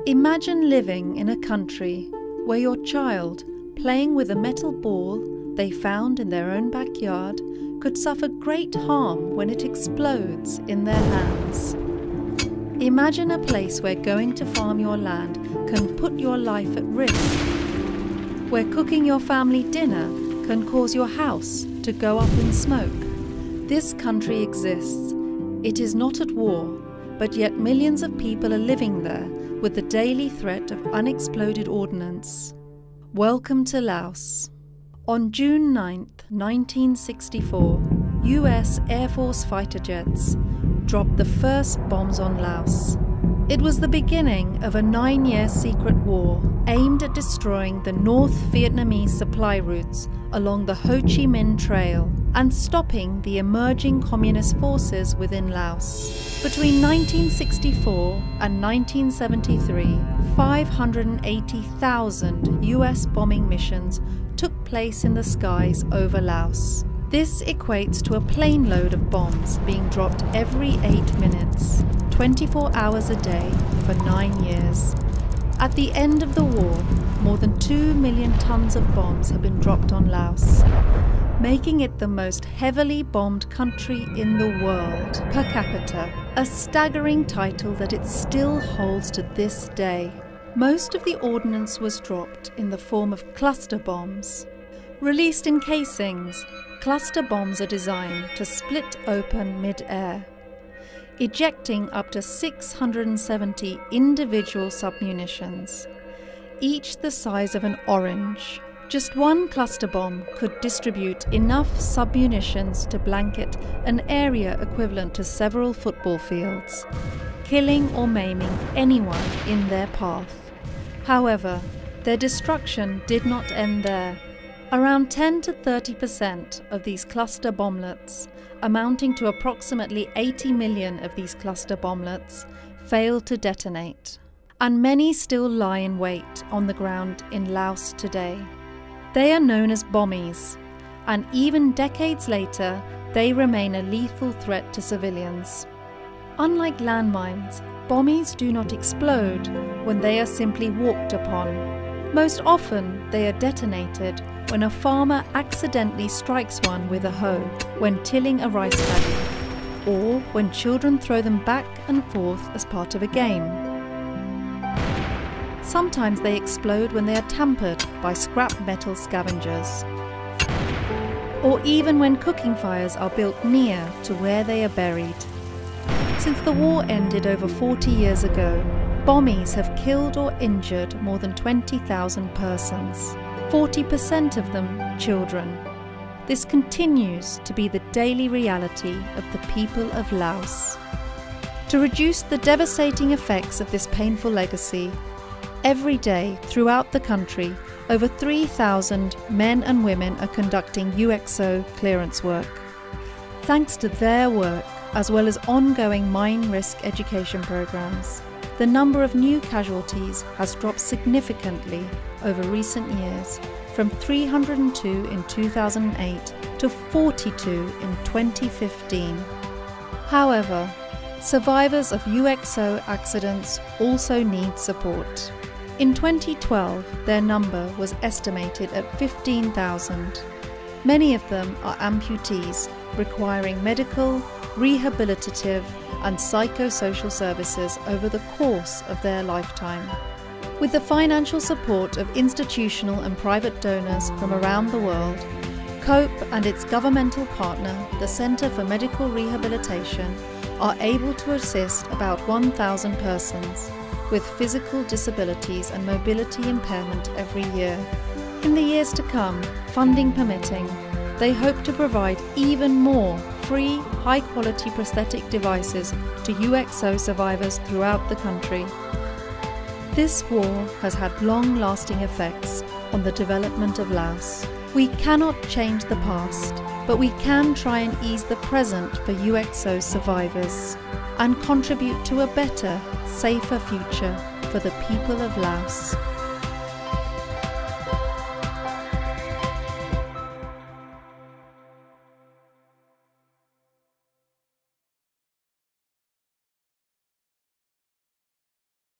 Imagine living in a country where your child, playing with a metal ball they found in their own backyard, could suffer great harm when it explodes in their hands. Imagine a place where going to farm your land can put your life at risk, where cooking your family dinner can cause your house to go up in smoke. This country exists. It is not at war, but yet millions of people are living there with the daily threat of unexploded ordnance. Welcome to Laos. On June 9, 1964, US Air Force fighter jets dropped the first bombs on Laos. It was the beginning of a 9-year secret war aimed at destroying the North Vietnamese supply routes along the Ho Chi Minh Trail and stopping the emerging communist forces within Laos. Between 1964 and 1973, 580,000 US bombing missions took place in the skies over Laos. This equates to a plane load of bombs being dropped every 8 minutes, 24 hours a day for 9 years. At the end of the war, more than 2 million tons of bombs have been dropped on Laos, making it the most heavily bombed country in the world per capita, a staggering title that it still holds to this day. Most of the ordnance was dropped in the form of cluster bombs. Released in casings, cluster bombs are designed to split open mid-air, ejecting up to 670 individual submunitions, each the size of an orange. Just one cluster bomb could distribute enough submunitions to blanket an area equivalent to several football fields, killing or maiming anyone in their path. However, their destruction did not end there. Around 10 to 30% of these cluster bomblets, amounting to approximately 80 million of these cluster bomblets, failed to detonate, and many still lie in wait on the ground in Laos today. They are known as bommies, and even decades later, they remain a lethal threat to civilians. Unlike landmines, bommies do not explode when they are simply walked upon. Most often, they are detonated when a farmer accidentally strikes one with a hoe when tilling a rice paddy, or when children throw them back and forth as part of a game. Sometimes they explode when they are tampered by scrap metal scavengers, or even when cooking fires are built near to where they are buried. Since the war ended over 40 years ago, bommies have killed or injured more than 20,000 persons, 40% of them children. This continues to be the daily reality of the people of Laos. To reduce the devastating effects of this painful legacy, every day throughout the country, over 3,000 men and women are conducting UXO clearance work. Thanks to their work, as well as ongoing mine risk education programs, the number of new casualties has dropped significantly over recent years, from 302 in 2008 to 42 in 2015. However, survivors of UXO accidents also need support. In 2012, their number was estimated at 15,000. Many of them are amputees, requiring medical, rehabilitative, and psychosocial services over the course of their lifetime. With the financial support of institutional and private donors from around the world, COPE and its governmental partner, the Center for Medical Rehabilitation, are able to assist about 1,000 persons with physical disabilities and mobility impairment every year. In the years to come, funding permitting, they hope to provide even more free, high-quality prosthetic devices to UXO survivors throughout the country. This war has had long-lasting effects on the development of Laos. We cannot change the past, but we can try and ease the present for UXO survivors and contribute to a better, safer future for the people of Laos.